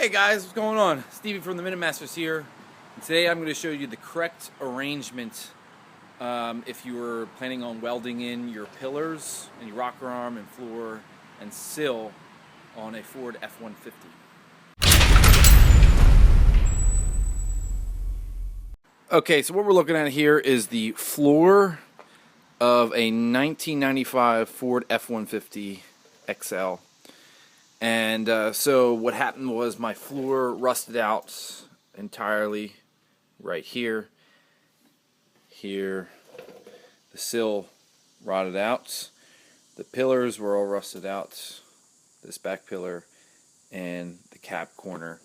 Hey guys, what's going on? Stevie from the Minute Masters here. And today I'm going to show you the correct arrangement if you were planning on welding in your pillars and your rocker arm and floor and sill on a Ford F150. Okay, so what we're looking at here is the floor of a 1995 Ford F150 XL. And so what happened was my floor rusted out entirely right here. Here, the sill rotted out. The pillars were all rusted out. This back pillar and the cab corner.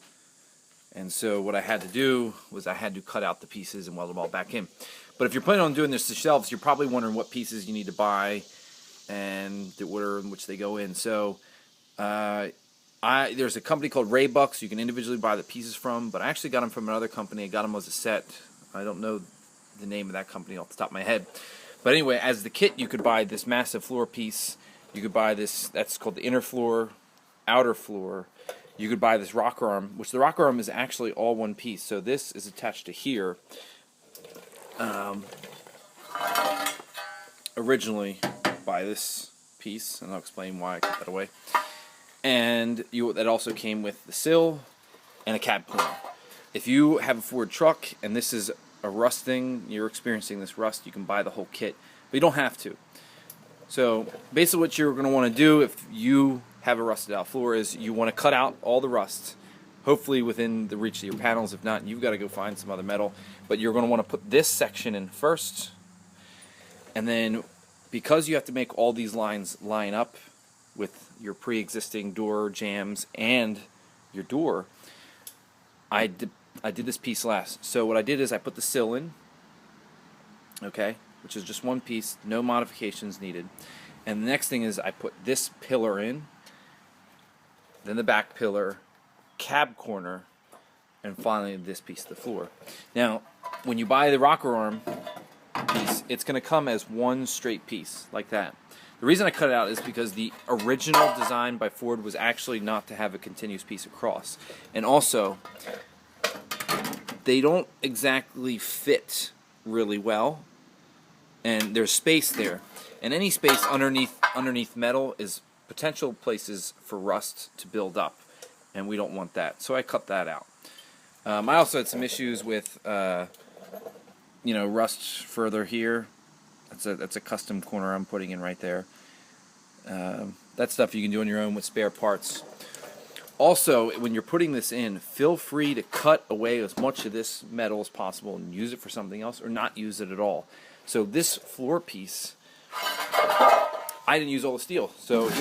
And so what I had to do was I had to cut out the pieces and weld them all back in. But if you're planning on doing this yourselves, you're probably wondering what pieces you need to buy and the order in which they go in. So there's a company called Raybucks you can individually buy the pieces from, but I actually got them from another company. I got them as a set. I don't know the name of that company off the top of my head. But anyway, as the kit, you could buy this massive floor piece. You could buy this, that's called the inner floor, outer floor. You could buy this rocker arm, which the rocker arm is actually all one piece. So this is attached to here. Originally by this piece, and I'll explain why I cut that away. And that also came with the sill and a cab corner. If you have a Ford truck and this is a rusting, you're experiencing this rust, you can buy the whole kit, but you don't have to. So basically what you're going to want to do if you have a rusted out floor is you want to cut out all the rust, hopefully within the reach of your panels. If not, you've got to go find some other metal. But you're going to want to put this section in first, and then because you have to make all these lines line up with your pre-existing door jambs and your door, I did this piece last. So what I did is I put the sill in, okay, which is just one piece, no modifications needed. And the next thing is I put this pillar in, then the back pillar, cab corner, and finally this piece of the floor. Now, when you buy the rocker arm piece, it's going to come as one straight piece like that. The reason I cut it out is because the original design by Ford was actually not to have a continuous piece across. And also, they don't exactly fit really well, and there's space there. And any space underneath metal is potential places for rust to build up, and we don't want that. So I cut that out. I also had some issues with rust further here. That's a custom corner I'm putting in right there. That stuff you can do on your own with spare parts. Also, when you're putting this in, feel free to cut away as much of this metal as possible and use it for something else or not use it at all. So this floor piece, I didn't use all the steel. So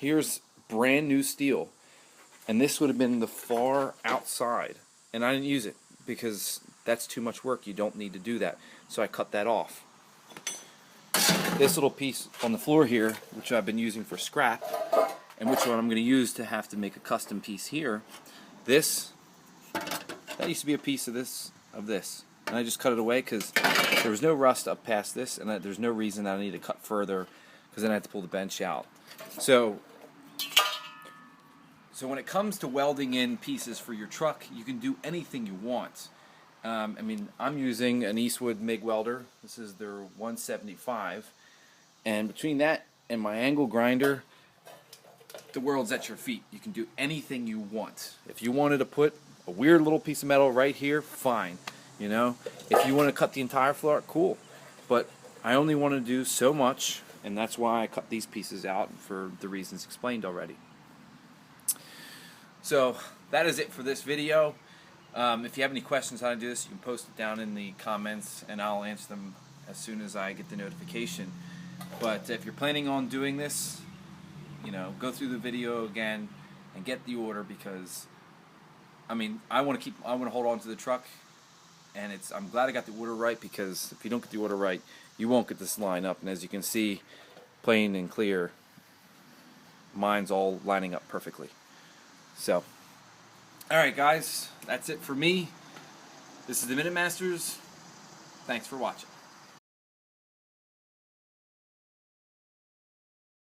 here's brand new steel. And this would have been the far outside. And I didn't use it because that's too much work. You don't need to do that. So I cut that off. This little piece on the floor here, which I've been using for scrap, and which one I'm going to use to have to make a custom piece here, that used to be a piece of this. And I just cut it away because there was no rust up past this, and there's no reason that I need to cut further because then I have to pull the bench out. So when it comes to welding in pieces for your truck, you can do anything you want. I'm using an Eastwood MIG welder. This is their 175. And between that and my angle grinder, the world's at your feet. You can do anything you want. If you wanted to put a weird little piece of metal right here, fine. If you want to cut the entire floor, cool. But I only want to do so much, and that's why I cut these pieces out for the reasons explained already. So that is it for this video. If you have any questions on how to do this, you can post it down in the comments, and I'll answer them as soon as I get the notification. But if you're planning on doing this, go through the video again and get the order, because I want to hold on to the truck, and I'm glad I got the order right, because if you don't get the order right, you won't get this line up. And as you can see, plain and clear, mine's all lining up perfectly. So, alright guys, that's it for me. This is the Minute Masters. Thanks for watching.